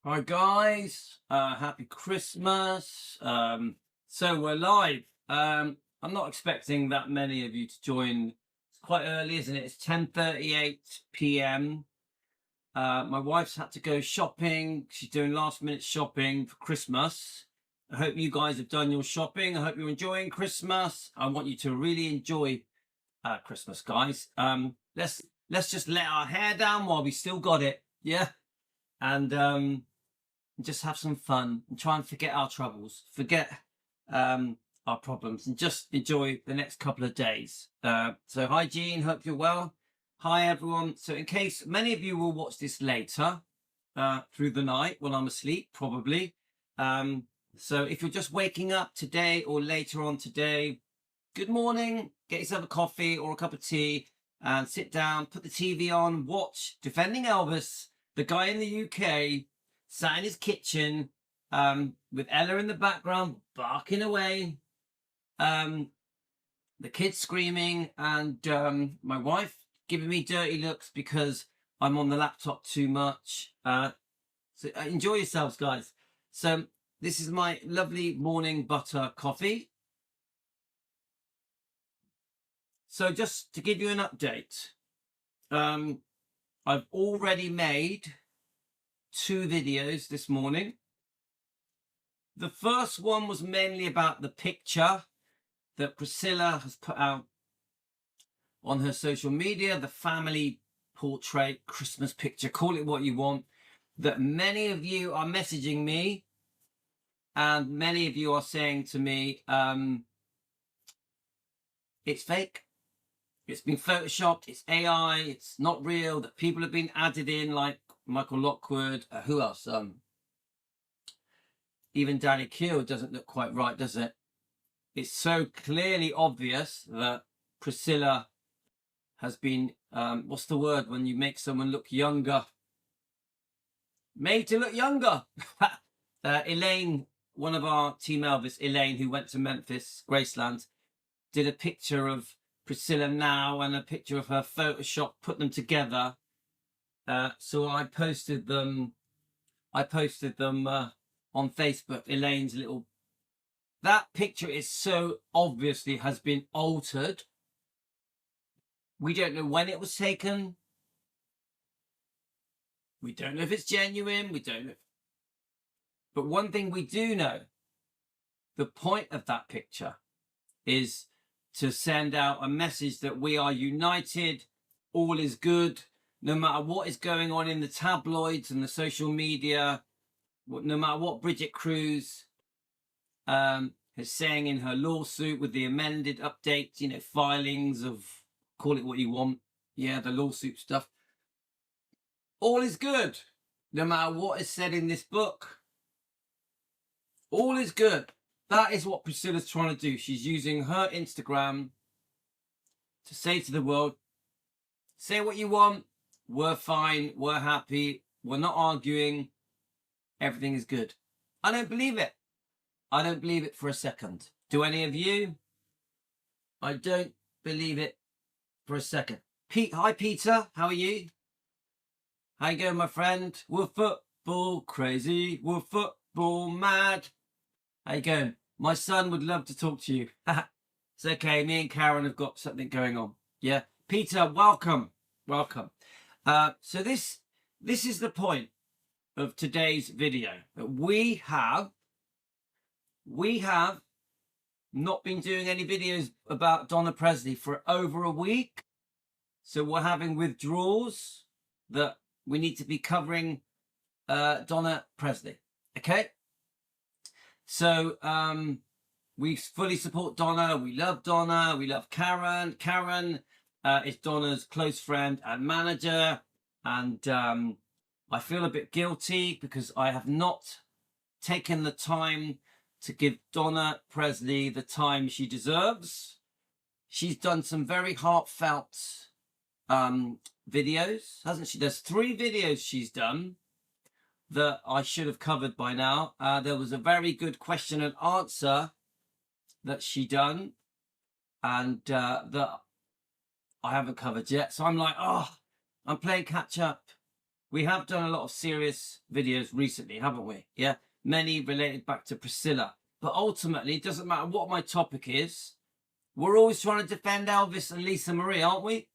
Hi guys, happy Christmas. So we're live. I'm not expecting that many of you to join. It's quite early, isn't it? It's 10:38 p.m. My wife's had to go shopping. She's doing last minute shopping for Christmas. I hope you guys have done your shopping. I hope you're enjoying Christmas. I want you to really enjoy Christmas, guys. Let's just let our hair down while we still got it. Yeah. And just have some fun and try and forget our troubles, forget our problems, and just enjoy the next couple of days. So hi Jean, hope you're well. Hi everyone. So in case many of you will watch this later through the night when I'm asleep, probably. So if you're just waking up today or later on today, good morning. Get yourself a coffee or a cup of tea and sit down, put the TV on, watch Defending Elvis, the guy in the UK, sat in his kitchen with Ella in the background, barking away, the kids screaming, and my wife giving me dirty looks because I'm on the laptop too much. So enjoy yourselves, guys. So this is my lovely morning butter coffee. So just to give you an update, I've already made 2 videos this morning. The first one was mainly about the picture that Priscilla has put out on her social media, the family portrait Christmas picture, call it what you want, that many of you are messaging me and many of you are saying to me, it's fake, it's been photoshopped, it's AI, it's not real, that people have been added in like Michael Lockwood, who else? Even Danny Keogh doesn't look quite right, does it? It's so clearly obvious that Priscilla has been, what's the word when you make someone look younger? Made to look younger. Elaine, one of our Team Elvis, Elaine, who went to Memphis, Graceland, did a picture of Priscilla now and a picture of her Photoshop, put them together. So I posted them on Facebook, Elaine's little... That picture is so obviously has been altered. We don't know when it was taken. We don't know if it's genuine. We don't know. But one thing we do know, the point of that picture is to send out a message that we are united, all is good, no matter what is going on in the tabloids and the social media, no matter what Bridget Cruz is saying in her lawsuit with the amended updates, filings of, call it what you want, the lawsuit stuff. All is good, no matter what is said in this book. All is good. That is what Priscilla's trying to do. She's using her Instagram to say to the world, say what you want, we're fine, we're happy, we're not arguing, everything is good. I don't believe it. I don't believe it for a second. Do any of you? I don't believe it for a second. Hi Peter, how are you? How you going, my friend? We're football crazy, we're football mad. How you going? My son would love to talk to you. It's okay, me and Karen have got something going on. Yeah, Peter, welcome. So this is the point of today's video. We have not been doing any videos about Donna Presely for over a week. So we're having withdrawals that we need to be covering Donna Presely. Okay? So we fully support Donna. We love Donna. We love Karen. Karen is Donna's close friend and manager. And I feel a bit guilty because I have not taken the time to give Donna Presely the time she deserves. She's done some very heartfelt videos, hasn't she? There's 3 videos she's done that I should have covered by now. There was a very good question and answer that she done and that I haven't covered yet. So I'm like, I'm playing catch up. we have done a lot of serious videos recently, haven't we? Yeah, many related back to Priscilla. But ultimately, it doesn't matter what my topic is. We're always trying to defend Elvis and Lisa Marie, aren't we?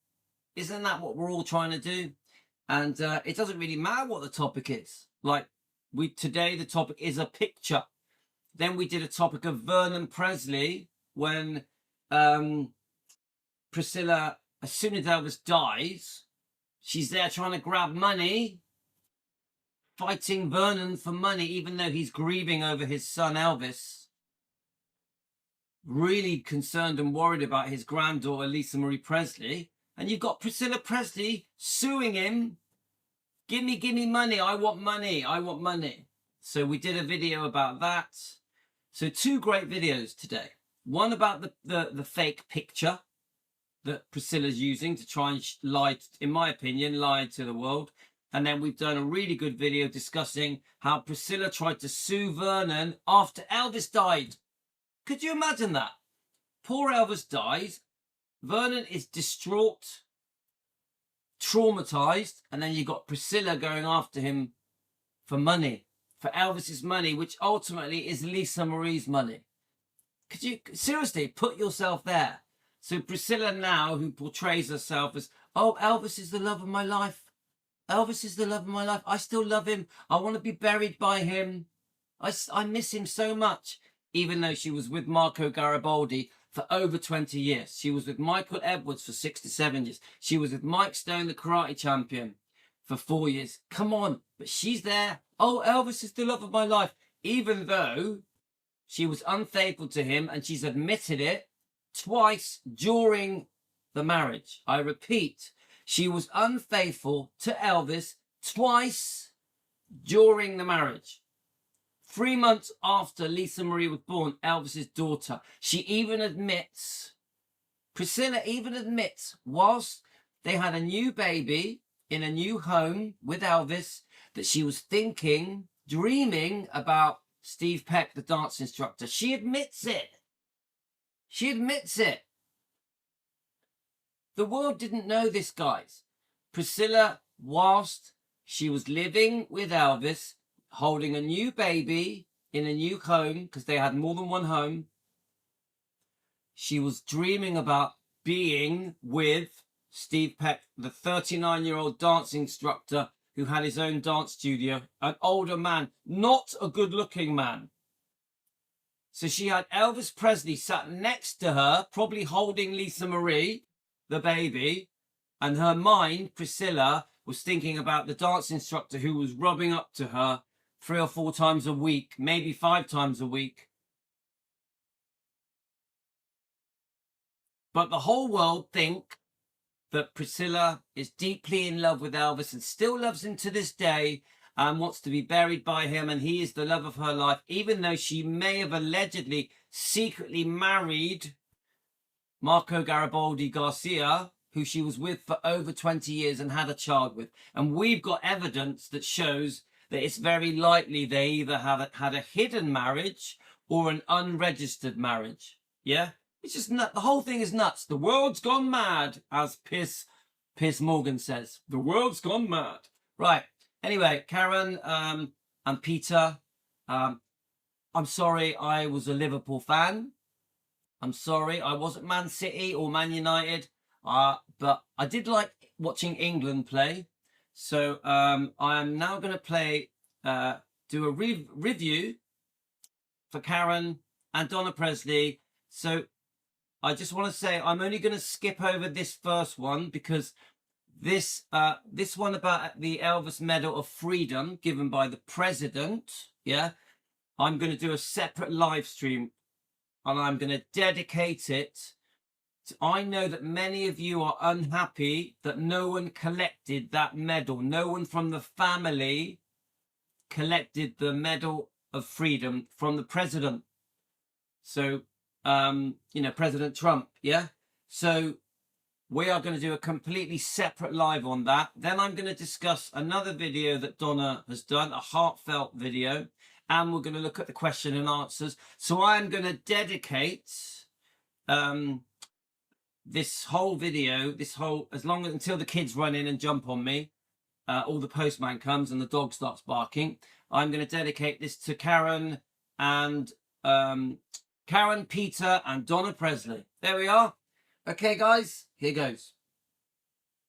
Isn't that what we're all trying to do? And it doesn't really matter what the topic is. Like today, the topic is a picture. Then we did a topic of Vernon Presely when Priscilla, as soon as Elvis dies, she's there trying to grab money, fighting Vernon for money, even though he's grieving over his son Elvis. Really concerned and worried about his granddaughter, Lisa Marie Presley. And you've got Priscilla Presley suing him. Give me money. I want money. I want money. So we did a video about that. So 2 great videos today. One about the fake picture that Priscilla's using to try and lie, in my opinion, lie to the world. And then we've done a really good video discussing how Priscilla tried to sue Vernon after Elvis died. Could you imagine that? Poor Elvis dies. Vernon is distraught, traumatized, and then you've got Priscilla going after him for money, for Elvis's money, which ultimately is Lisa Marie's money. Could you seriously put yourself there? So Priscilla now, who portrays herself as, oh, Elvis is the love of my life. Elvis is the love of my life. I still love him. I want to be buried by him. I miss him so much. Even though she was with Marco Garibaldi for over 20 years. She was with Michael Edwards for 67 years. She was with Mike Stone, the karate champion, for 4 years. Come on. But she's there. Oh, Elvis is the love of my life. Even though she was unfaithful to him, and she's admitted it twice during the marriage. I repeat, she was unfaithful to Elvis twice during the marriage. 3 months after Lisa Marie was born, Elvis's daughter, she even admits, Priscilla even admits, whilst they had a new baby in a new home with Elvis, that she was thinking, dreaming about Steve Peck, the dance instructor. She admits it. She admits it. The world didn't know this, guys. Priscilla, whilst she was living with Elvis, holding a new baby in a new home, because they had more than one home, she was dreaming about being with Steve Peck, the 39-year-old dance instructor who had his own dance studio, an older man, not a good-looking man. So she had Elvis Presley sat next to her, probably holding Lisa Marie, the baby, and her mind, Priscilla, was thinking about the dance instructor who was rubbing up to her 3 or 4 times a week, maybe 5 times a week. But the whole world think that Priscilla is deeply in love with Elvis and still loves him to this day and wants to be buried by him, and he is the love of her life, even though she may have allegedly secretly married Marco Garibaldi Garcia, who she was with for over 20 years and had a child with. And we've got evidence that shows that it's very likely they either had a hidden marriage or an unregistered marriage. Yeah? It's just nuts. The whole thing is nuts. The world's gone mad, as Piers Morgan says. The world's gone mad. Right. Anyway, Karen and Peter, I'm sorry I was a Liverpool fan. I'm sorry I wasn't Man City or Man United. But I did like watching England play. So I am now going to do a review for Karen and Donna Presely. So I just want to say I'm only going to skip over this first one because this one about the Elvis Medal of Freedom given by the president, yeah, I'm going to do a separate live stream and I'm going to dedicate it. I know that many of you are unhappy that no one collected that medal. No one from the family collected the Medal of Freedom from the president. So, President Trump, yeah? So we are going to do a completely separate live on that. Then I'm going to discuss another video that Donna has done, a heartfelt video, and we're going to look at the question and answers. So I am going to dedicate this whole video, until the kids run in and jump on me, all the postman comes and the dog starts barking. I'm going to dedicate this to Karen and Karen, Peter, and Donna Presley. There we are. Okay, guys, here goes.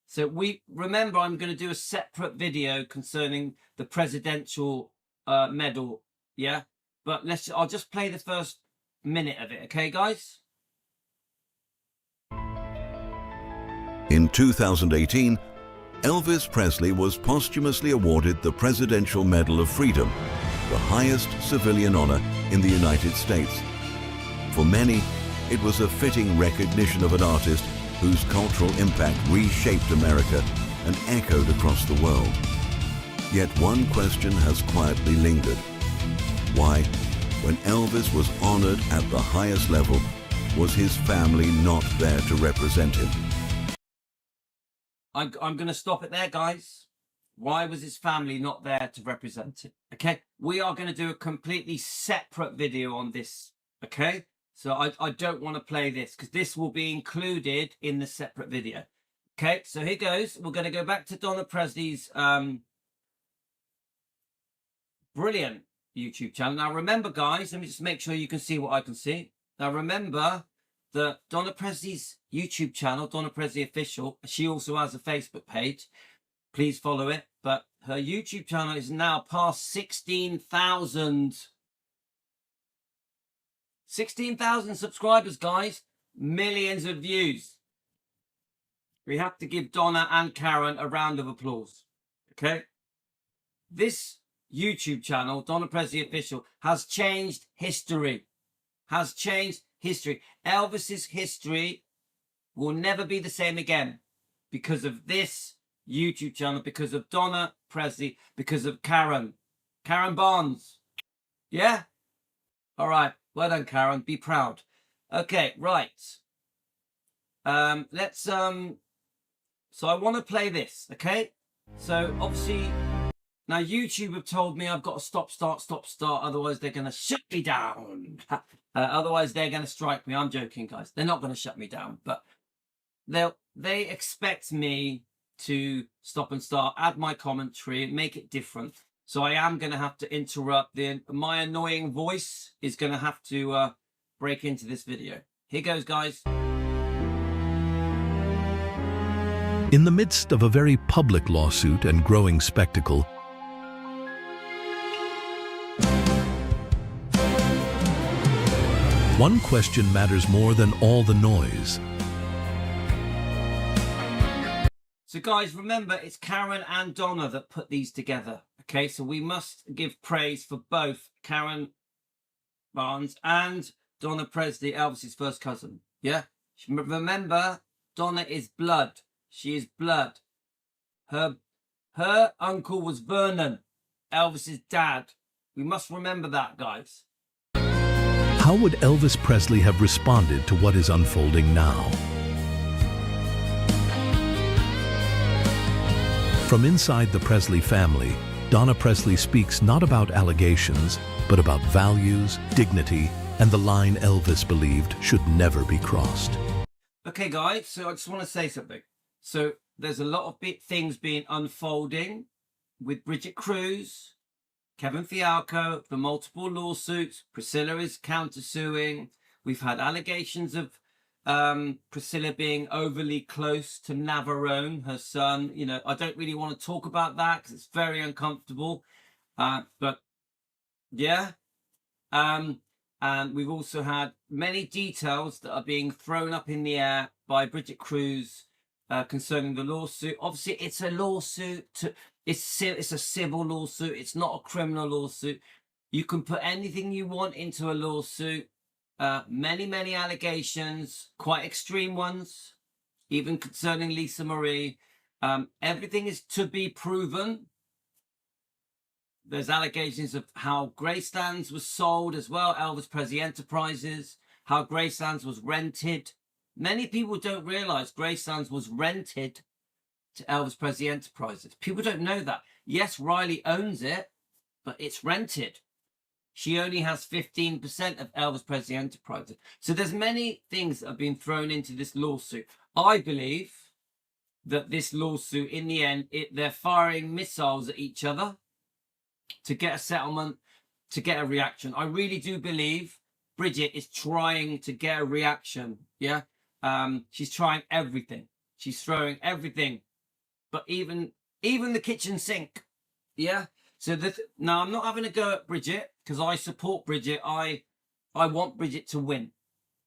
So remember, I'm going to do a separate video concerning the presidential medal. Yeah, but I'll just play the first minute of it. Okay, guys. In 2018, Elvis Presley was posthumously awarded the Presidential Medal of Freedom, the highest civilian honor in the United States. For many, it was a fitting recognition of an artist whose cultural impact reshaped America and echoed across the world. Yet one question has quietly lingered. Why, when Elvis was honored at the highest level, was his family not there to represent him? I'm going to stop it there, guys. Why was his family not there to represent him? Okay, we are going to do a completely separate video on this. Okay, so I don't want to play this because this will be included in the separate video. Okay, so here goes. We're going to go back to Donna Presley's brilliant YouTube channel. Now, remember, guys, let me just make sure you can see what I can see. Now, remember that Donna Presley's YouTube channel, Donna Presley Official, she also has a Facebook page. Please follow it. But her YouTube channel is now past 16,000 subscribers, guys. Millions of views. We have to give Donna and Karen a round of applause. Okay? This YouTube channel, Donna Presley Official, has changed history. Has changed history. Elvis's history will never be the same again because of this YouTube channel, because of Donna Presley, because of Karen Barnes. Yeah? All right. Well done, Karen. Be proud. Okay, right. So I want to play this, okay? So obviously now YouTube have told me I've got to stop, start, otherwise they're going to shut me down. Otherwise they're going to strike me. I'm joking, guys. They're not going to shut me down, but they expect me to stop and start, add my commentary, make it different. So I am going to have to interrupt. My annoying voice is going to have to break into this video. Here goes, guys. In the midst of a very public lawsuit and growing spectacle, one question matters more than all the noise. So guys, remember, it's Karen and Donna that put these together. Okay, so we must give praise for both Karen Barnes and Donna Presley, Elvis's first cousin. Yeah? Remember, Donna is blood. She is blood. Her uncle was Vernon, Elvis's dad. We must remember that, guys. How would Elvis Presley have responded to what is unfolding now? From inside the Presley family, Donna Presley speaks not about allegations, but about values, dignity, and the line Elvis believed should never be crossed. Okay, guys, so I just want to say something. So there's a lot of things being unfolding with Bridget Cruz, Kevin Fialco, the multiple lawsuits. Priscilla is countersuing. We've had allegations of Priscilla being overly close to Navarone, her son. You know, I don't really want to talk about that because it's very uncomfortable. But yeah. And we've also had many details that are being thrown up in the air by Bridget Cruz concerning the lawsuit. Obviously, it's a lawsuit. It's a civil lawsuit. It's not a criminal lawsuit. You can put anything you want into a lawsuit. Many allegations, quite extreme ones, even concerning Lisa Marie. Everything is to be proven. There's allegations of how Gracelands was sold as well, Elvis Presley Enterprises, how Gracelands was rented. Many people don't realize Gracelands was rented to Elvis Presley Enterprises. People don't know that. Yes, Riley owns it, but it's rented. She only has 15% of Elvis Presley Enterprises. So there's many things that have been thrown into this lawsuit. I believe that this lawsuit, in the end, they're firing missiles at each other to get a settlement, to get a reaction. I really do believe Bridget is trying to get a reaction. Yeah. She's trying everything. She's throwing everything, but even the kitchen sink. Yeah. So now I'm not having a go at Bridget because I support Bridget. I want Bridget to win.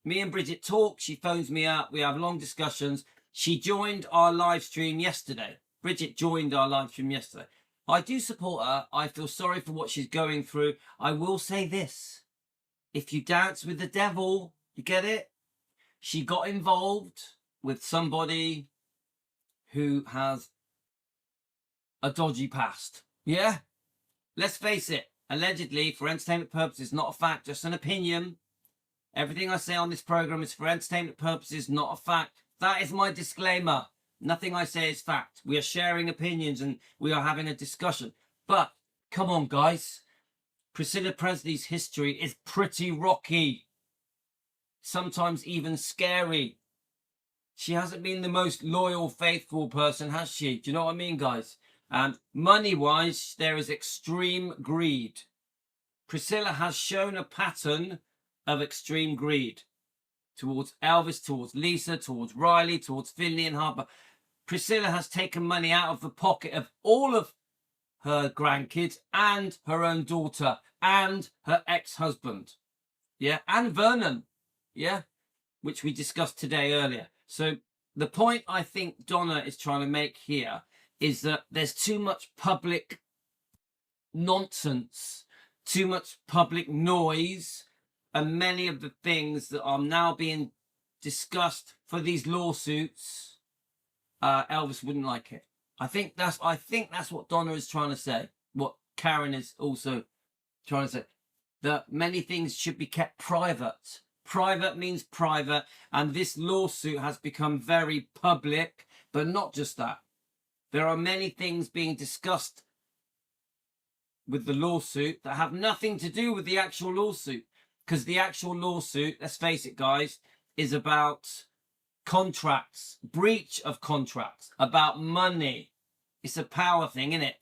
Me and Bridget talk. She phones me up. We have long discussions. She joined our live stream yesterday. Bridget joined our live stream yesterday. I do support her. I feel sorry for what she's going through. I will say this. If you dance with the devil, you get it? She got involved with somebody who has a dodgy past. Yeah? Let's face it. Allegedly, for entertainment purposes, not a fact, just an opinion. Everything I say on this program is for entertainment purposes, not a fact. That is my disclaimer. Nothing I say is fact. We are sharing opinions and we are having a discussion. But, come on, guys. Priscilla Presley's history is pretty rocky. Sometimes even scary. She hasn't been the most loyal, faithful person, has she? Do you know what I mean, guys? Money-wise, there is extreme greed. Priscilla has shown a pattern of extreme greed towards Elvis, towards Lisa, towards Riley, towards Finley and Harper. Priscilla has taken money out of the pocket of all of her grandkids and her own daughter and her ex-husband. Yeah, and Vernon. Yeah, which we discussed today earlier. So the point I think Donna is trying to make here is that there's too much public nonsense, too much public noise, and many of the things that are now being discussed for these lawsuits, Elvis wouldn't like it. I think that's what Donna is trying to say. What Karen is also trying to say, that many things should be kept private. Private means private, and this lawsuit has become very public. But not just that. There are many things being discussed with the lawsuit that have nothing to do with the actual lawsuit. Because the actual lawsuit, let's face it, guys, is about contracts, breach of contracts, about money. It's a power thing, isn't it?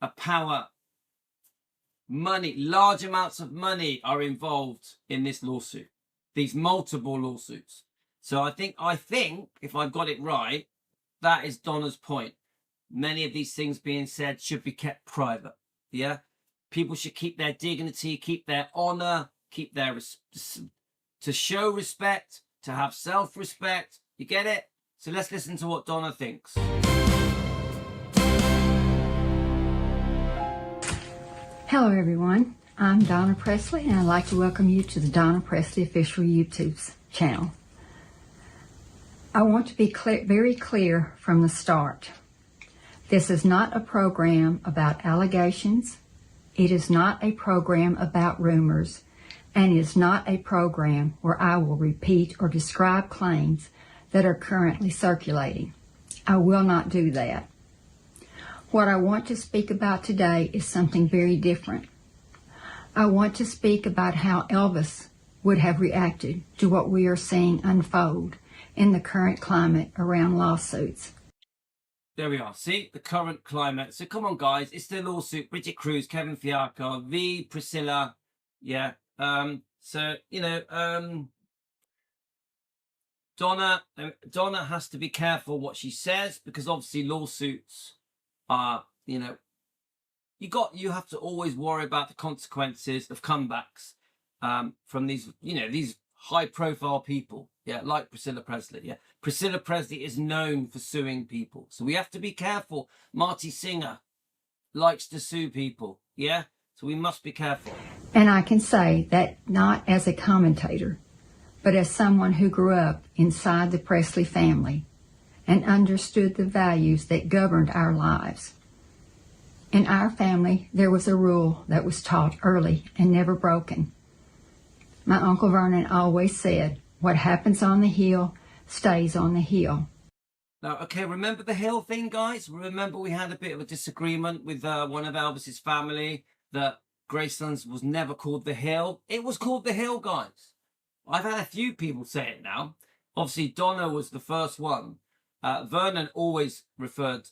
A power. Money, large amounts of money are involved in this lawsuit, these multiple lawsuits. So I think if I've got it right, that is Donna's point. Many of these things being said should be kept private. Yeah, people should keep their dignity, keep their honor, keep their to show respect, to have self-respect. You get it? So let's listen to what Donna thinks. Hello everyone, I'm Donna Presley and I'd like to welcome you to the Donna Presley official YouTube channel. I want to be very clear from the start. This is not a program about allegations, it is not a program about rumors, and it is not a program where I will repeat or describe claims that are currently circulating. I will not do that. What I want to speak about today is something very different. I want to speak about how Elvis would have reacted to what we are seeing unfold in the current climate around lawsuits. There we are. See, the current climate. So come on, guys. It's the lawsuit. Bridget Cruz, Kevin Fiacco, V, Priscilla. Yeah. So, you know, Donna has to be careful what she says because obviously lawsuits are, you know, you have to always worry about the consequences of comebacks from these, you know, these high profile people. Yeah, like Priscilla Presley. Yeah, Priscilla Presley is known for suing people, so we have to be careful. Marty Singer likes to sue people. Yeah, so we must be careful. And I can say that not as a commentator, but as someone who grew up inside the Presley family and understood the values that governed our lives. In our family, there was a rule that was taught early and never broken. My Uncle Vernon always said, what happens on the hill stays on the hill. Now, okay, remember the hill thing, guys? Remember we had a bit of a disagreement with one of Elvis's family that Graceland's was never called the hill. It was called the hill, guys. I've had a few people say it now. Obviously, Donna was the first one. Vernon always referred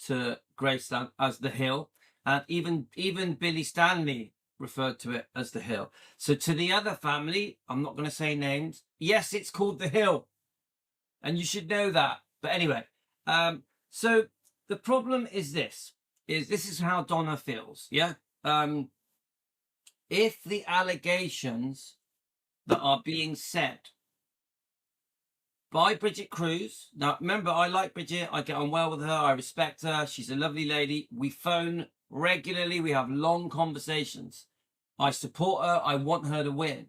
to Graceland as the Hill, and even Billy Stanley referred to it as the Hill. So to the other family, I'm not going to say names, yes, it's called the Hill, and you should know that. But anyway, so the problem is this is how Donna feels. Yeah. If the allegations that are being said by Bridget Cruz, now remember, I like Bridget, I get on well with her, I respect her, she's a lovely lady, we phone regularly, we have long conversations, I support her, I want her to win.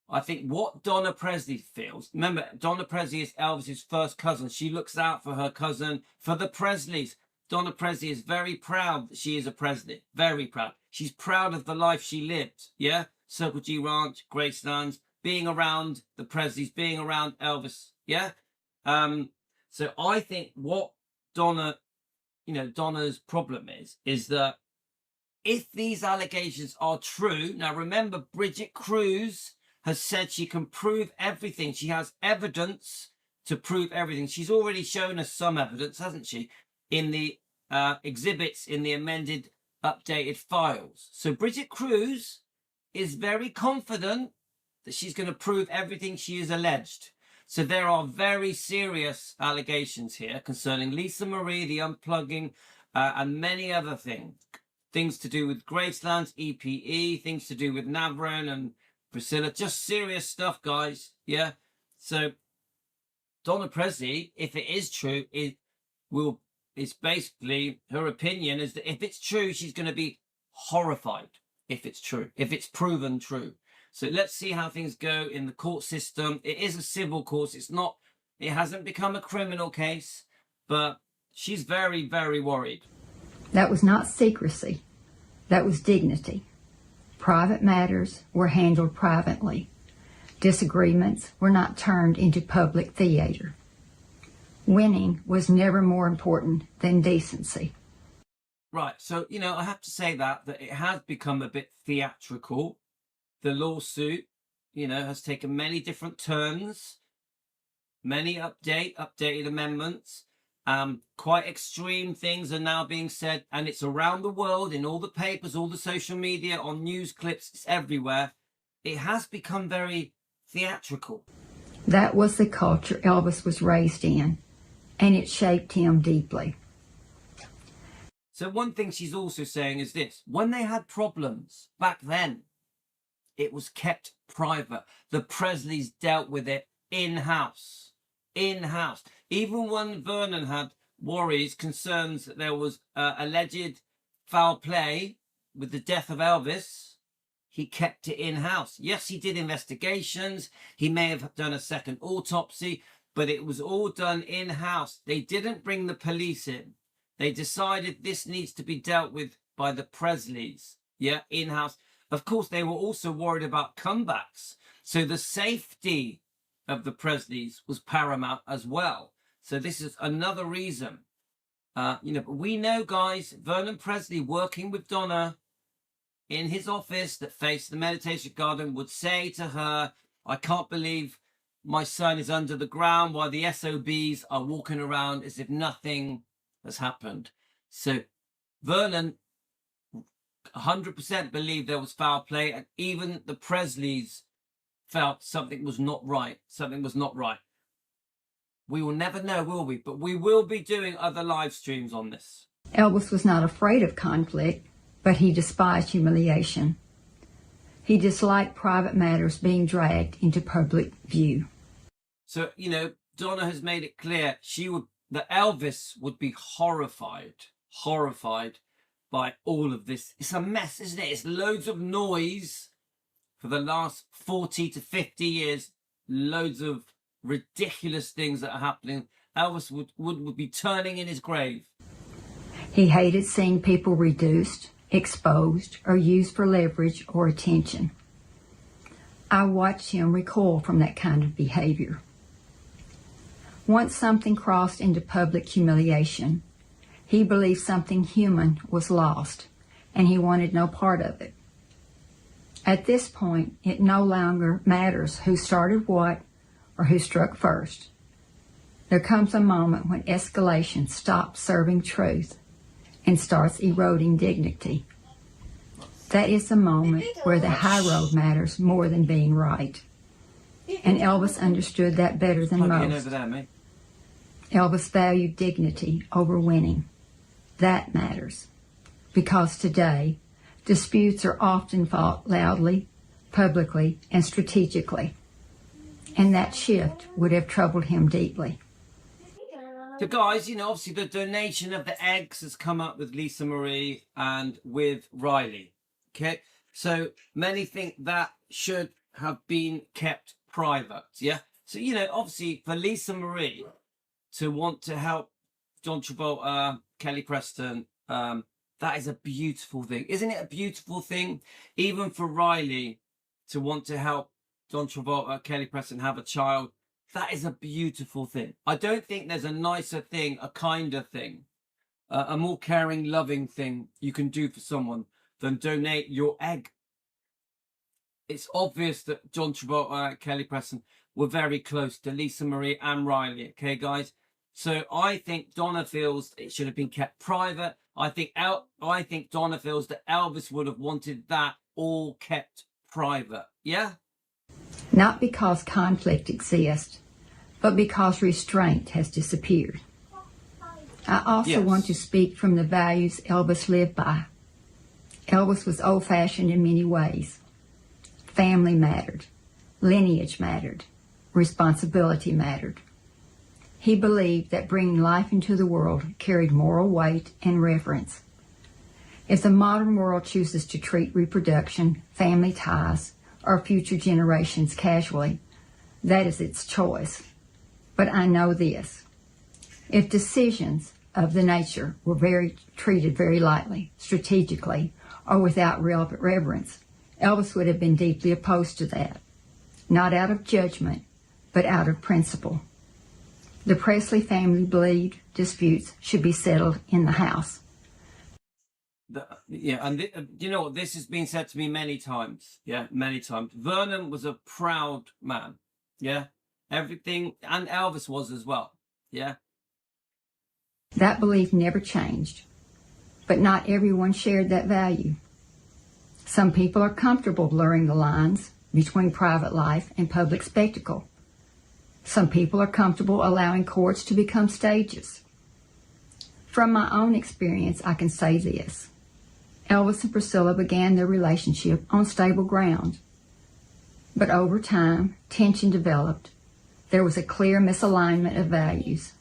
I think what Donna Presley feels, remember, Donna Presley is Elvis's first cousin, she looks out for her cousin, for the Presleys. Donna Presley is very proud that she is a Presley, very proud. She's proud of the life she lived, yeah? Circle G Ranch, Gracelands, being around the Presleys, being around Elvis, yeah? So I think what Donna's problem is that if these allegations are true, now remember, Bridget Cruz has said she can prove everything. She has evidence to prove everything. She's already shown us some evidence, hasn't she, in the exhibits in the amended, updated files. So Bridget Cruz is very confident that she's going to prove everything she is alleged. So there are very serious allegations here concerning Lisa Marie, the unplugging, and many other things. Things to do with Graceland's EPE, things to do with Navron and Priscilla, just serious stuff, guys. Yeah. So Donna Presley, if it is true, it's basically her opinion is that if it's true, she's going to be horrified if it's true, if it's proven true. So let's see how things go in the court system. It is a civil court. It hasn't become a criminal case, but she's very, very worried. That was not secrecy. That was dignity. Private matters were handled privately. Disagreements were not turned into public theater. Winning was never more important than decency. Right, so, I have to say that it has become a bit theatrical. The lawsuit, has taken many different turns, many updated amendments. Quite extreme things are now being said, and it's around the world, in all the papers, all the social media, on news clips, it's everywhere. It has become very theatrical. That was the culture Elvis was raised in, and it shaped him deeply. So one thing she's also saying is this: when they had problems back then, it was kept private. The Presleys dealt with it in-house. In-house. Even when Vernon had worries, concerns that there was alleged foul play with the death of Elvis, he kept it in-house. Yes, he did investigations. He may have done a second autopsy, but it was all done in-house. They didn't bring the police in. They decided this needs to be dealt with by the Presleys. Yeah, in-house. Of course, they were also worried about comebacks. So the safety of the Presleys was paramount as well. So this is another reason. But we know, guys, Vernon Presley working with Donna in his office that faced the meditation garden would say to her, I can't believe my son is under the ground while the SOBs are walking around as if nothing has happened. So Vernon 100% believed there was foul play, and even the Presleys felt something was not right. Something was not right. We will never know, will we? But we will be doing other live streams on this. Elvis was not afraid of conflict, but he despised humiliation. He disliked private matters being dragged into public view. So, Donna has made it clear that Elvis would be horrified by all of this. It's a mess, isn't it? It's loads of noise for the last 40 to 50 years, loads of ridiculous things that are happening. Elvis would be turning in his grave. He hated seeing people reduced, exposed, or used for leverage or attention. I watched him recoil from that kind of behavior. Once something crossed into public humiliation, he believed something human was lost, and he wanted no part of it. At this point, it no longer matters who started what or who struck first. there comes a moment when escalation stops serving truth and starts eroding dignity. That is the moment where the high road matters more than being right. And Elvis understood that better than most. Elvis valued dignity over winning. That matters. Because today, disputes are often fought loudly, publicly, and strategically. And that shift would have troubled him deeply. So guys, you know, obviously the donation of the eggs has come up with Lisa Marie and with Riley. Okay, so many think that should have been kept private. Yeah, so you know, obviously for Lisa Marie to want to help John Travolta, Kelly Preston, that is a beautiful thing, isn't it? A beautiful thing, even for Riley to want to help John Travolta, Kelly Preston have a child. That is a beautiful thing. I don't think there's a nicer thing, a kinder thing, a more caring, loving thing you can do for someone than donate your egg. It's obvious that John Travolta, Kelly Preston were very close to Lisa Marie and Riley. Okay, guys. So I think Donna feels it should have been kept private. I think Donna feels that Elvis would have wanted that all kept private. Yeah. Not because conflict exists, but because restraint has disappeared. I also want to speak from the values Elvis lived by. Elvis was old-fashioned in many ways. Family mattered. Lineage mattered. Responsibility mattered. He believed that bringing life into the world carried moral weight and reverence. If the modern world chooses to treat reproduction, family ties, or future generations casually, that is its choice. But I know this. If decisions of the nature were treated very lightly, strategically, or without real reverence, Elvis would have been deeply opposed to that. Not out of judgment, but out of principle. The Presley family believed disputes should be settled in the house. You know what? This has been said to me many times. Yeah, many times. Vernon was a proud man. Yeah, everything, and Elvis was as well. Yeah. That belief never changed, but not everyone shared that value. Some people are comfortable blurring the lines between private life and public spectacle. Some people are comfortable allowing courts to become stages. From my own experience, I can say this. Elvis and Priscilla began their relationship on stable ground. But over time, tension developed. There was a clear misalignment of values.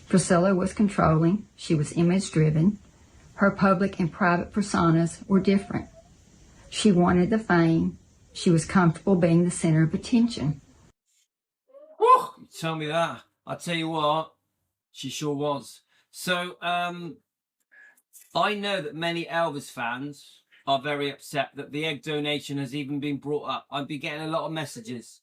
Priscilla was controlling. She was image-driven. Her public and private personas were different. She wanted the fame. She was comfortable being the center of attention. Woo! You tell me that. I tell you what, she sure was. So, I know that many Elvis fans are very upset that the egg donation has even been brought up. I've been getting a lot of messages.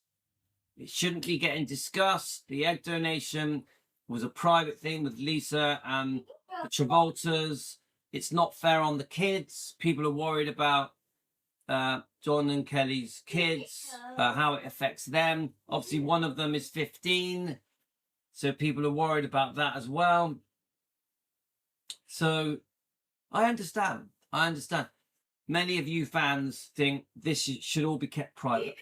It shouldn't be getting discussed. The egg donation was a private thing with Lisa and the Travoltas. It's not fair on the kids. People are worried about John and Kelly's kids, how it affects them. Obviously, one of them is 15, so people are worried about that as well. So I understand. Many of you fans think this should all be kept private.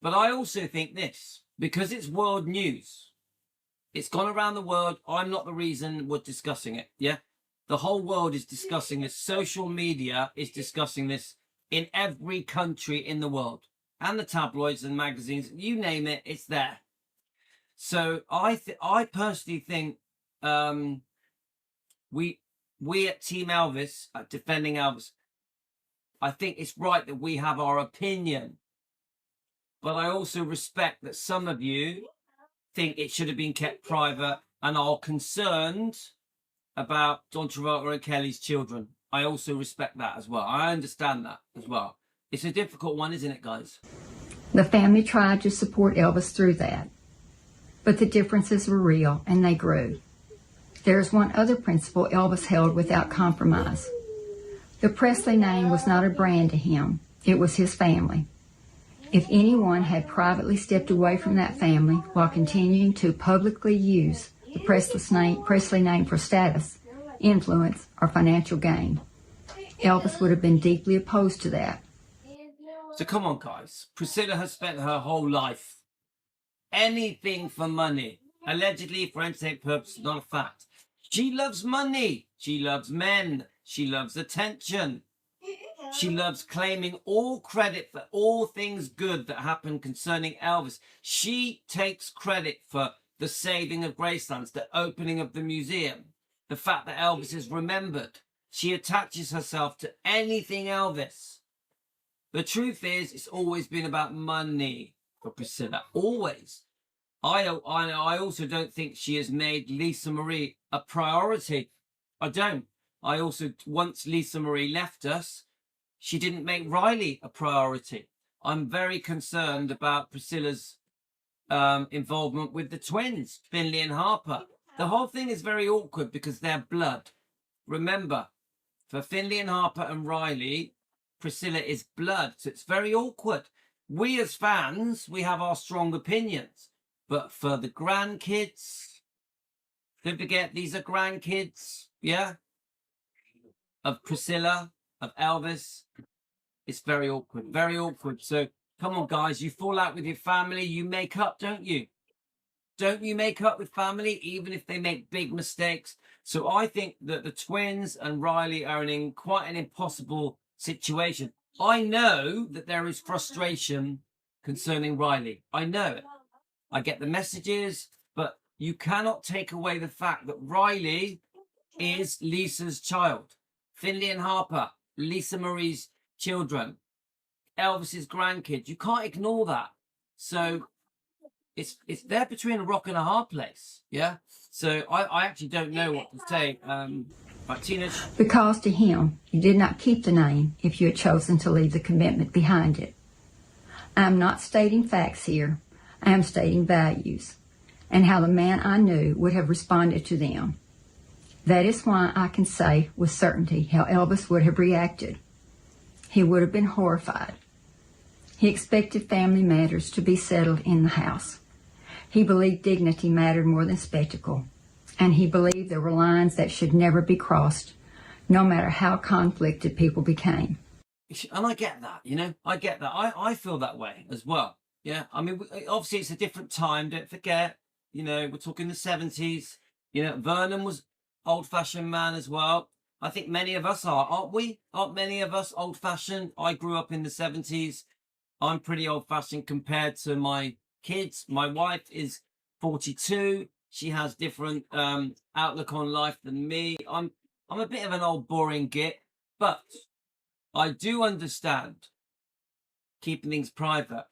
But I also think this, because it's world news, it's gone around the world. I'm not the reason we're discussing it. Yeah. The whole world is discussing this. Social media is discussing this in every country in the world. And the tabloids and magazines, you name it, it's there. So I personally think we at Team Elvis, at Defending Elvis, I think it's right that we have our opinion. But I also respect that some of you think it should have been kept private and are concerned about John Travolta and Kelly's children. I also respect that as well. I understand that as well. It's a difficult one, isn't it, guys? The family tried to support Elvis through that. But the differences were real, and they grew. There is one other principle Elvis held without compromise. The Presley name was not a brand to him. It was his family. If anyone had privately stepped away from that family while continuing to publicly use the Presley name for status, influence, or financial gain, Elvis would have been deeply opposed to that. So come on, guys. Priscilla has spent her whole life anything for money, allegedly for entertainment purposes, not a fact. She loves money. She loves men. She loves attention. She loves claiming all credit for all things good that happened concerning Elvis. She takes credit for the saving of Gracelands, the opening of the museum, the fact that Elvis is remembered. She attaches herself to anything Elvis. The truth is, it's always been about money for Priscilla. Always. I also don't think she has made Lisa Marie a priority. I don't. I also, once Lisa Marie left us, she didn't make Riley a priority. I'm very concerned about Priscilla's involvement with the twins, Finley and Harper. The whole thing is very awkward because they're blood. Remember, for Finley and Harper and Riley, Priscilla is blood. So it's very awkward. We as fans, we have our strong opinions. But for the grandkids, don't forget, these are grandkids, yeah, of Priscilla, of Elvis. It's very awkward, very awkward. So come on, guys, you fall out with your family, you make up, don't you? Don't you make up with family, even if they make big mistakes? So I think that the twins and Riley are in quite an impossible situation. I know that there is frustration concerning Riley. I know it. I get the messages, but you cannot take away the fact that Riley is Lisa's child. Finley and Harper, Lisa Marie's children, Elvis's grandkids. You can't ignore that. So it's there between a rock and a hard place. Yeah. So I actually don't know what to say. Right, Tina. Because to him, you did not keep the name if you had chosen to leave the commitment behind it. I am not stating facts here. I am stating values and how the man I knew would have responded to them. That is why I can say with certainty how Elvis would have reacted. He would have been horrified. He expected family matters to be settled in the house. He believed dignity mattered more than spectacle, and he believed there were lines that should never be crossed, no matter how conflicted people became. And I get that, you know, I get that. I feel that way as well. Yeah, I mean, obviously it's a different time. Don't forget, you know, we're talking the 70s. You know, Vernon was old-fashioned man as well. I think many of us are, aren't we? Aren't many of us old-fashioned? I grew up in the 70s. I'm pretty old-fashioned compared to my kids. My wife is 42. She has different outlook on life than me. I'm a bit of an old boring git, but I do understand keeping things private,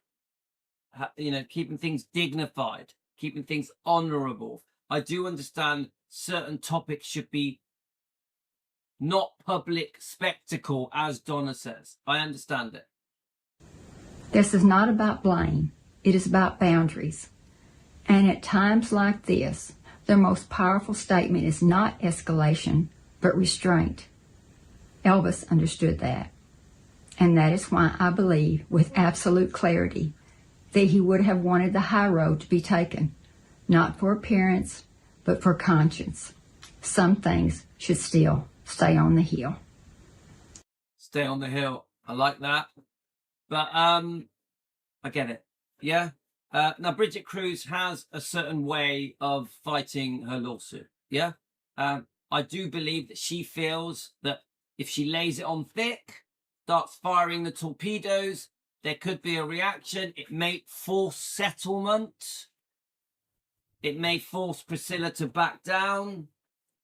you know, keeping things dignified, keeping things honorable. I do understand certain topics should be not public spectacle, as Donna says. I understand it. This is not about blame. It is about boundaries. And at times like this, their most powerful statement is not escalation, but restraint. Elvis understood that. And that is why I believe with absolute clarity that he would have wanted the high road to be taken, not for appearance, but for conscience. Some things should still stay on the hill. Stay on the hill. I like that. But I get it. Yeah. Now, Bridget Cruz has a certain way of fighting her lawsuit. Yeah. I do believe that she feels that if she lays it on thick, starts firing the torpedoes, there could be a reaction. It may force settlement. It may force Priscilla to back down,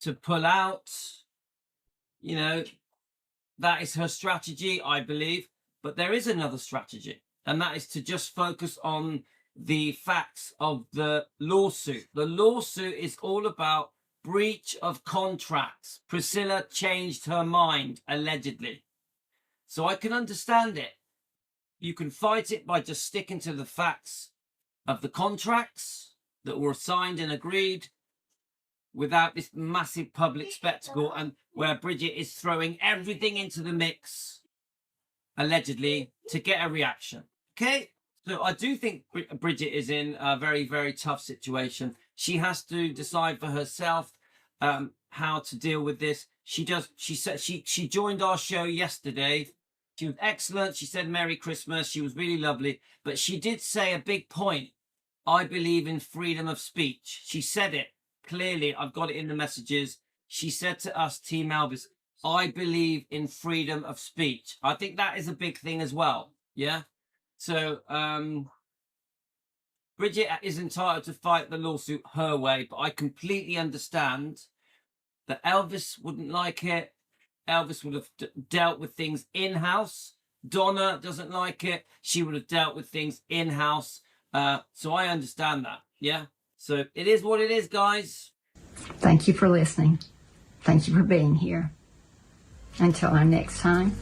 to pull out. You know, that is her strategy, I believe. But there is another strategy, and that is to just focus on the facts of the lawsuit. The lawsuit is all about breach of contracts. Priscilla changed her mind, allegedly. So I can understand it. You can fight it by just sticking to the facts of the contracts that were signed and agreed without this massive public spectacle, and where Bridget is throwing everything into the mix, allegedly, to get a reaction. Okay? So I do think Bridget is in a very, very tough situation. She has to decide for herself how to deal with this. She said she joined our show yesterday. She was excellent. She said Merry Christmas. She was really lovely. But she did say a big point. I believe in freedom of speech. She said it clearly. I've got it in the messages. She said to us, Team Elvis, I believe in freedom of speech. I think that is a big thing as well. Yeah. So Bridget is entitled to fight the lawsuit her way, but I completely understand that Elvis wouldn't like it. Elvis would have dealt with things in-house. Donna doesn't like it. She would have dealt with things in-house. So I understand that. Yeah. So it is what it is, guys. Thank you for listening. Thank you for being here. Until our next time.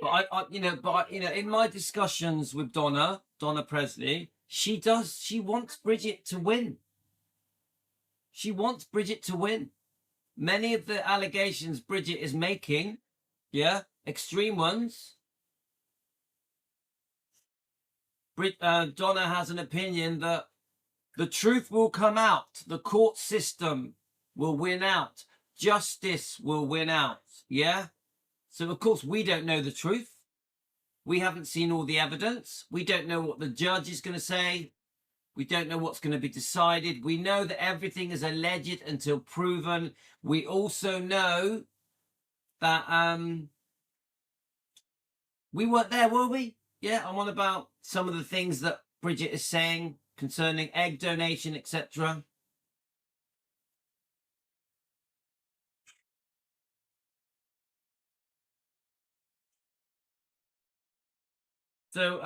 But in my discussions with Donna Presley, she wants Bridget to win. She wants Bridget to win. Many of the allegations Bridget is making, yeah, extreme ones. Donna has an opinion that the truth will come out. The court system will win out. Justice will win out. Yeah. So, of course, we don't know the truth. We haven't seen all the evidence. We don't know what the judge is going to say. We don't know what's going to be decided. We know that everything is alleged until proven. We also know that we weren't there, were we? Yeah, I'm on about some of the things that Bridget is saying concerning egg donation, etc. So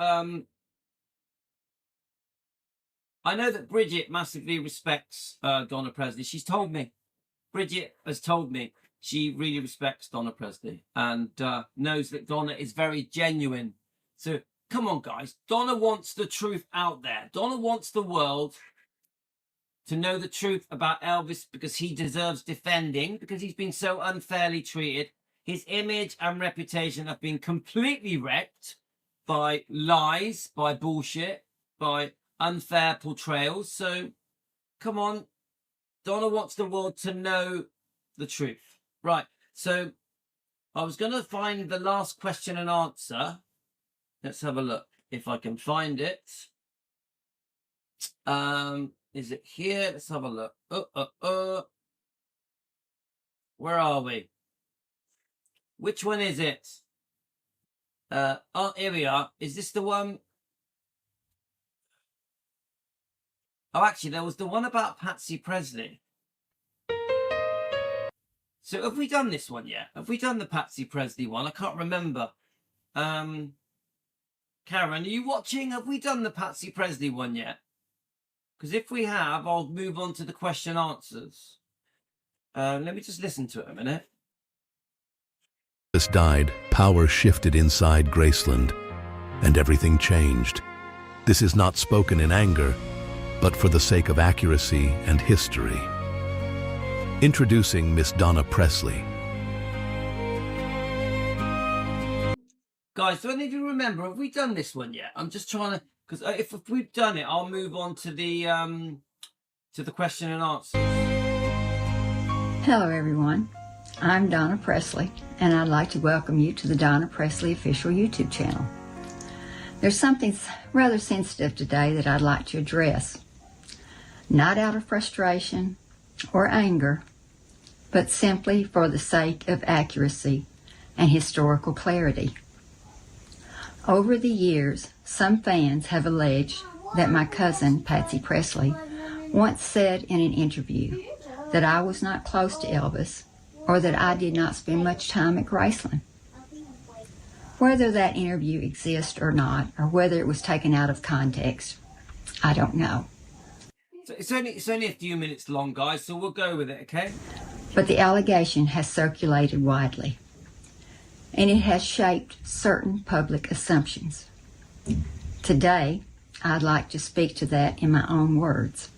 I know that Bridget massively respects Donna Presley. She's told me. Bridget has told me she really respects Donna Presley and knows that Donna is very genuine. So come on, guys. Donna wants the truth out there. Donna wants the world to know the truth about Elvis because he deserves defending, because he's been so unfairly treated. His image and reputation have been completely wrecked by lies, by bullshit, by unfair portrayals. So come on, Donna wants the world to know the truth. Right, so I was going to find the last question and answer. Let's have a look if I can find it. Is it here? Let's have a look. Where are we? Which one is it? Oh, here we are. Is this the one? Oh, actually, there was the one about Patsy Presley. So have we done this one yet? Have we done the Patsy Presley one? I can't remember. Karen, are you watching? Have we done the Patsy Presley one yet? Because if we have, I'll move on to the question answers. Let me just listen to it a minute. Elvis died, power shifted inside Graceland, and everything changed. This is not spoken in anger, but for the sake of accuracy and history. Introducing Miss Donna Presley. Guys, do any of you remember, have we done this one yet? I'm just trying to, because if we've done it, I'll move on to the question and answer. Hello, everyone. I'm Donna Presley, and I'd like to welcome you to the Donna Presley official YouTube channel. There's something rather sensitive today that I'd like to address. Not out of frustration or anger, but simply for the sake of accuracy and historical clarity. Over the years, some fans have alleged that my cousin, Patsy Presley, once said in an interview that I was not close to Elvis or that I did not spend much time at Graceland. Whether that interview exists or not, or whether it was taken out of context, I don't know. So it's only a few minutes long, guys, so we'll go with it, okay? But the allegation has circulated widely, and it has shaped certain public assumptions. Today, I'd like to speak to that in my own words.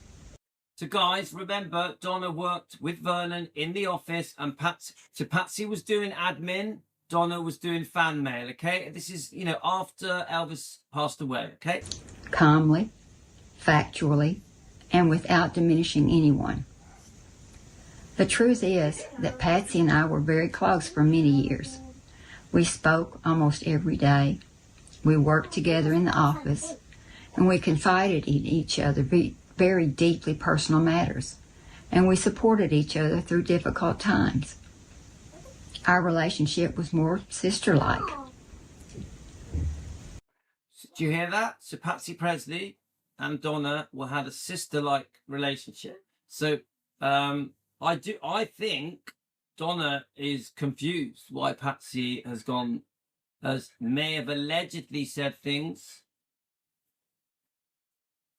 So guys, remember, Donna worked with Vernon in the office, and Patsy was doing admin Donna was doing fan mail, okay? This is, you know, after Elvis passed away, okay? Calmly, factually, and without diminishing anyone. The truth is that Patsy and I were very close for many years. We spoke almost every day. We worked together in the office, and we confided in each other very deeply personal matters, and we supported each other through difficult times. Our relationship was more sister-like. Do you hear that? So Patsy Presley and Donna had a sister-like relationship. So I think Donna is confused why Patsy may have allegedly said things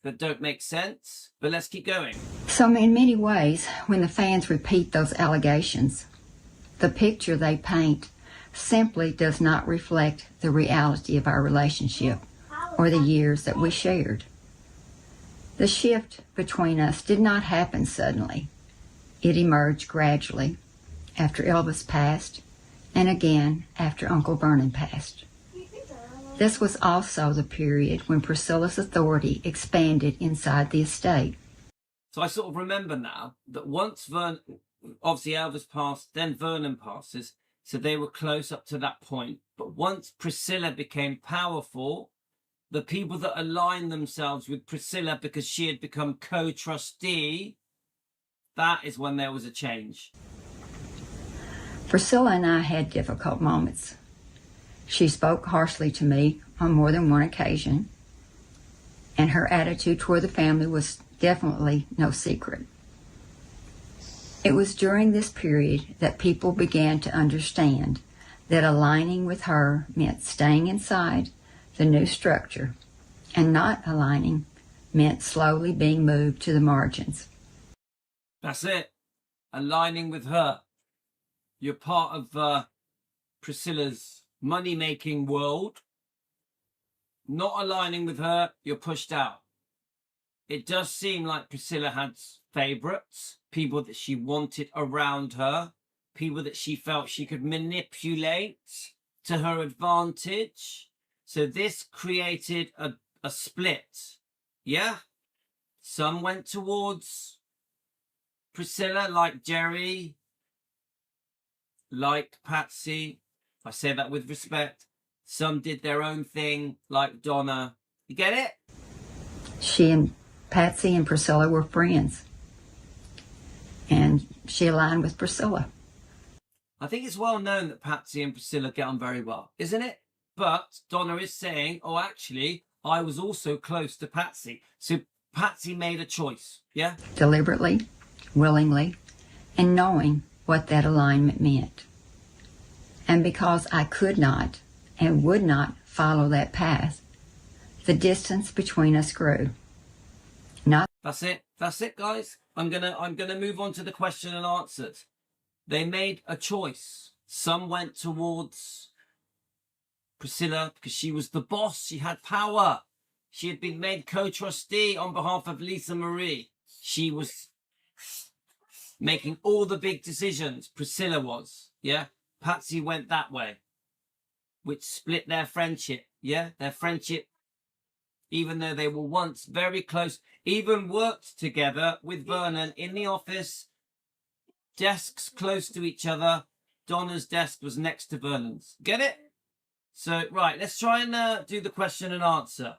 that don't make sense. But let's keep going. So in many ways, when the fans repeat those allegations, the picture they paint simply does not reflect the reality of our relationship or the years that we shared. The shift between us did not happen suddenly. It emerged gradually after Elvis passed and again after Uncle Vernon passed. This was also the period when Priscilla's authority expanded inside the estate. So I sort of remember now that once obviously Elvis passed, then Vernon passes, so they were close up to that point. But once Priscilla became powerful, the people that aligned themselves with Priscilla because she had become co-trustee, that is when there was a change. Priscilla and I had difficult moments. She spoke harshly to me on more than one occasion, and her attitude toward the family was definitely no secret. It was during this period that people began to understand that aligning with her meant staying inside the new structure, and not aligning meant slowly being moved to the margins. That's it. Aligning with her. You're part of Priscilla's money-making world. Not aligning with her, you're pushed out. It does seem like Priscilla had favourites, people that she wanted around her, people that she felt she could manipulate to her advantage. So this created a split. Yeah? Some went towards Priscilla, like Jerry, like Patsy. I say that with respect. Some did their own thing, like Donna. You get it? She and Patsy and Priscilla were friends, and she aligned with Priscilla. I think it's well known that Patsy and Priscilla get on very well, isn't it? But Donna is saying, oh, actually, I was also close to Patsy. So Patsy made a choice, yeah? Deliberately, willingly, and knowing what that alignment meant. And because I could not and would not follow that path, the distance between us grew. That's it, guys. I'm gonna move on to the question and answers. They made a choice. Some went towards Priscilla because she was the boss. She had power. She had been made co-trustee on behalf of Lisa Marie. She was making all the big decisions. Priscilla was, yeah? Patsy went that way, which split their friendship, yeah? Their friendship, even though they were once very close, even worked together with Vernon in the office, desks close to each other. Donna's desk was next to Vernon's. Get it? So, right, let's try and do the question and answer.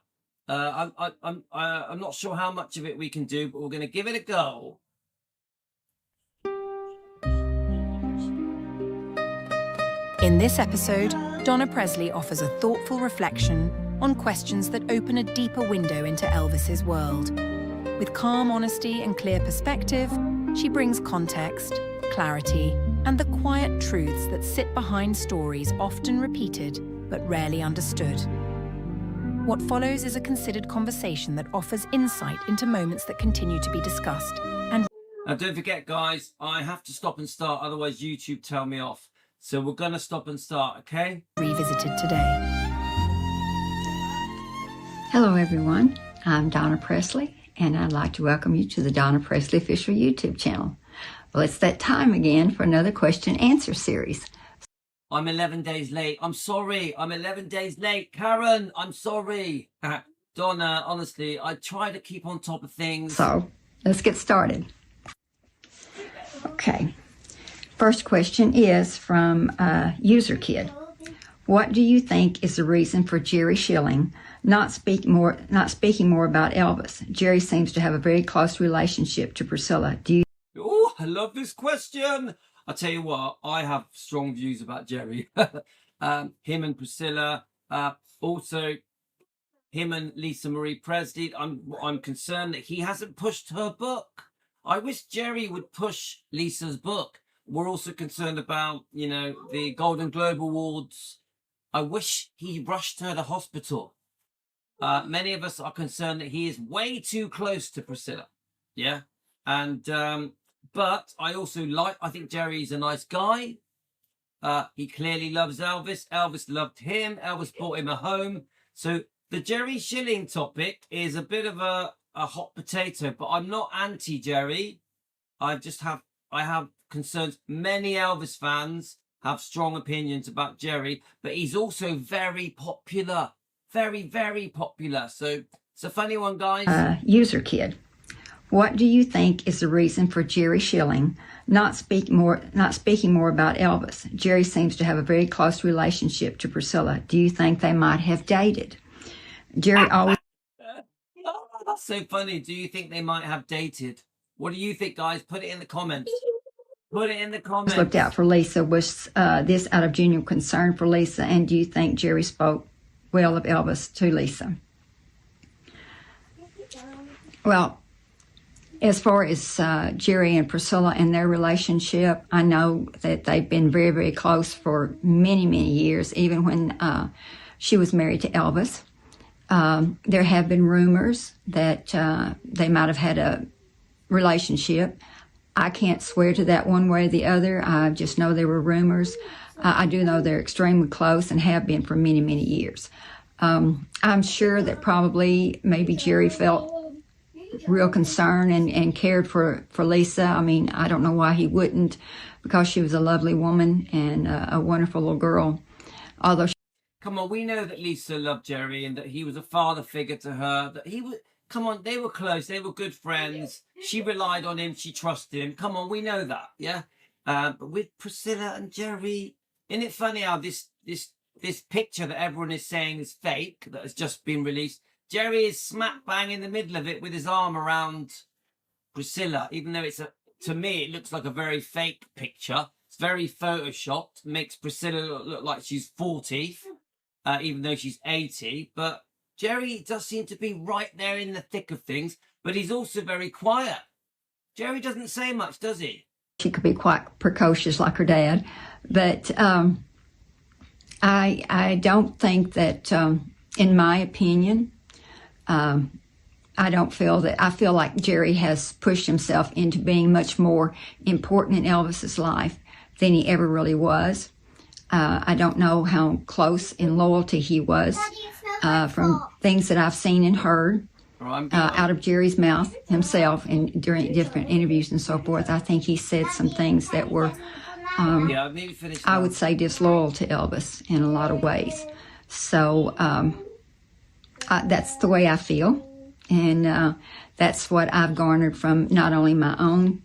I'm not sure how much of it we can do, but we're going to give it a go. In this episode, Donna Pressley offers a thoughtful reflection on questions that open a deeper window into Elvis's world. With calm honesty and clear perspective, she brings context, clarity, and the quiet truths that sit behind stories often repeated but rarely understood. What follows is a considered conversation that offers insight into moments that continue to be discussed. And don't forget, guys, I have to stop and start, otherwise YouTube tell me off. So we're going to stop and start, okay? Revisited today. Hello, everyone. I'm Donna Presley, and I'd like to welcome you to the Donna Presley official YouTube channel. Well, it's that time again for another question and answer series. I'm 11 days late. I'm sorry. I'm 11 days late. Karen, I'm sorry. Donna, honestly, I try to keep on top of things. So let's get started. Okay. First question is from User Kid. What do you think is the reason for Jerry Schilling not speaking more about Elvis? Jerry seems to have a very close relationship to Priscilla. Do you? Oh, I love this question. I'll tell you what, I have strong views about Jerry. Him and Priscilla, also him and Lisa Marie Presley. I'm concerned that he hasn't pushed her book. I wish Jerry would push Lisa's book. We're also concerned about, the Golden Globe Awards. I wish he rushed her to hospital. Many of us are concerned that he is way too close to Priscilla. Yeah. And, but I also I think Jerry's a nice guy. He clearly loves Elvis. Elvis loved him. Elvis bought him a home. So the Jerry Schilling topic is a bit of a hot potato, but I'm not anti-Jerry. I have concerns. Many Elvis fans have strong opinions about Jerry, but he's also very popular. Very, very popular. So it's a funny one, guys. User Kid. What do you think is the reason for Jerry Schilling not speaking more about Elvis? Jerry seems to have a very close relationship to Priscilla. Do you think they might have dated? Jerry always... Oh, that's so funny. Do you think they might have dated? What do you think, guys? Put it in the comments. Put it in the comments. Looked out for Lisa. Was this out of genuine concern for Lisa? And do you think Jerry spoke well of Elvis to Lisa? Well, as far as Jerry and Priscilla and their relationship, I know that they've been very, very close for many, many years, even when she was married to Elvis. There have been rumors that they might have had a relationship. I can't swear to that one way or the other. I just know there were rumors. I do know they're extremely close and have been for many, many years. I'm sure that probably maybe Jerry felt real concern and cared for Lisa. I mean, I don't know why he wouldn't, because she was a lovely woman and a wonderful little girl. Although come on, we know that Lisa loved Jerry and that he was a father figure to her. That he was. Come on, they were close. They were good friends. She relied on him. She trusted him. Come on, we know that, yeah. But with Priscilla and Jerry, isn't it funny how this picture that everyone is saying is fake, that has just been released? Jerry is smack bang in the middle of it with his arm around Priscilla, even though to me, it looks like a very fake picture. It's very photoshopped, makes Priscilla look like she's 40, even though she's 80. But Jerry does seem to be right there in the thick of things, but he's also very quiet. Jerry doesn't say much, does he? She could be quite precocious like her dad, but I don't think that, in my opinion, I feel like Jerry has pushed himself into being much more important in Elvis's life than he ever really was. I don't know how close in loyalty he was from things that I've seen and heard out of Jerry's mouth himself and during different interviews and so forth. I think he said some things that were, I would say, disloyal to Elvis in a lot of ways. So that's the way I feel. And that's what I've garnered from not only my own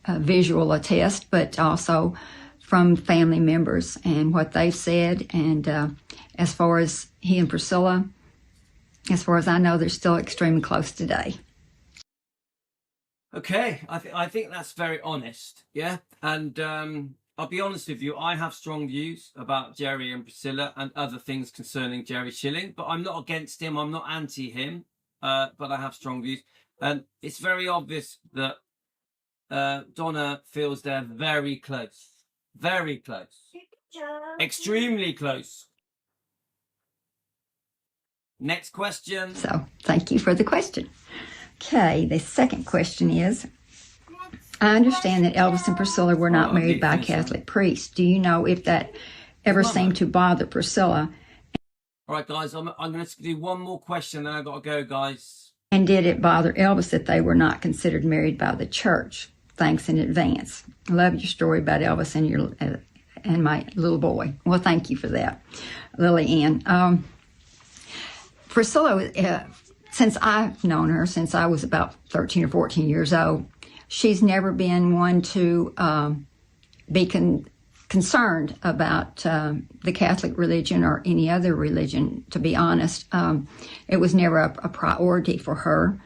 visual attest, but also from family members and what they've said. And as far as he and Priscilla, as far as I know, they're still extremely close today. Okay, I think that's very honest, yeah? And I'll be honest with you, I have strong views about Jerry and Priscilla and other things concerning Jerry Schilling, but I'm not against him, I'm not anti him, but I have strong views. And it's very obvious that Donna feels they're very close. Very close. Extremely close. Next question. So, thank you for the question. Okay, the second question is, I understand that Elvis and Priscilla were not married by a Catholic priest. Do you know if that ever seemed to bother Priscilla? All right, guys, I'm going to do one more question, then I've got to go, guys. And did it bother Elvis that they were not considered married by the church? Thanks in advance. I love your story about Elvis and and my little boy. Well, thank you for that, Lily Ann. Priscilla, since I've known her, since I was about 13 or 14 years old, she's never been one to be concerned about the Catholic religion or any other religion, to be honest. It was never a priority for her.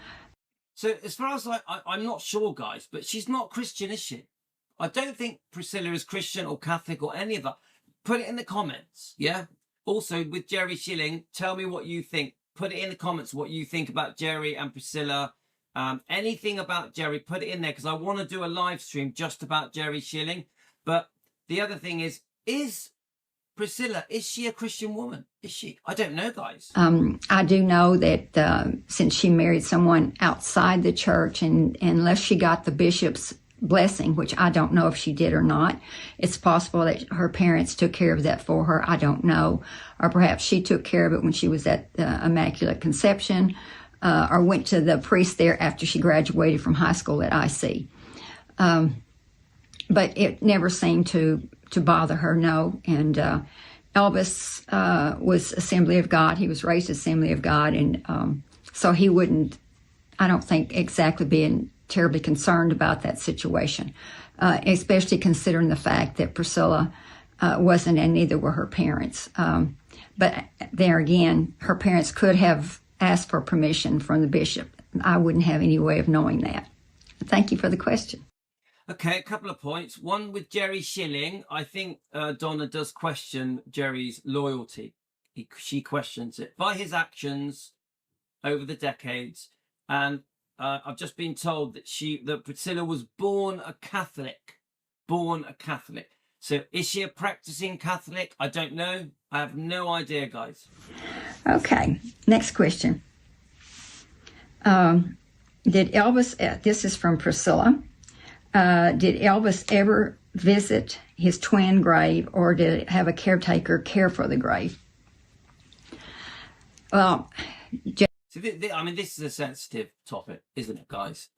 So as far as I'm not sure, guys, but she's not Christian, is she? I don't think Priscilla is Christian or Catholic or any of that. Put it in the comments, yeah? Also, with Jerry Schilling, tell me what you think. Put it in the comments what you think about Jerry and Priscilla. Anything about Jerry, put it in there, because I want to do a live stream just about Jerry Schilling. But the other thing is Priscilla, is she a Christian woman? Is she? I don't know, guys. I do know that since she married someone outside the church, and unless she got the bishop's blessing, which I don't know if she did or not, it's possible that her parents took care of that for her. I don't know. Or perhaps she took care of it when she was at the Immaculate Conception, or went to the priest there after she graduated from high school at IC. But it never seemed to bother her, no. And Elvis was Assembly of God. He was raised Assembly of God, and so he wouldn't, I don't think, exactly being terribly concerned about that situation, especially considering the fact that Priscilla wasn't, and neither were her parents. But there again, her parents could have asked for permission from the bishop. I wouldn't have any way of knowing that. Thank you for the question. Okay, a couple of points. One with Jerry Schilling. I think Donna does question Jerry's loyalty. She questions it by his actions over the decades. And I've just been told that Priscilla was born a Catholic. Born a Catholic. So is she a practicing Catholic? I don't know. I have no idea, guys. Okay, next question. Did Elvis, this is from Priscilla, did Elvis ever visit his twin grave, or did it have a caretaker care for the grave? Well, so I mean, this is a sensitive topic, isn't it, guys?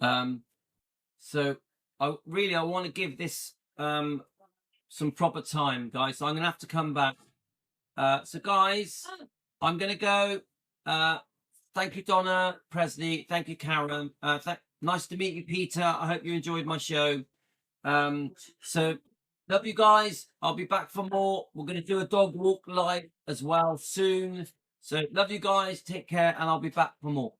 So I want to give this some proper time, guys. So I'm going to have to come back. So, guys, I'm going to go. Thank you, Donna Presely. Thank you, Karen. Nice to meet you, Peter. I hope you enjoyed my show. So, love you guys. I'll be back for more. We're going to do a dog walk live as well soon. So, love you guys. Take care, and I'll be back for more.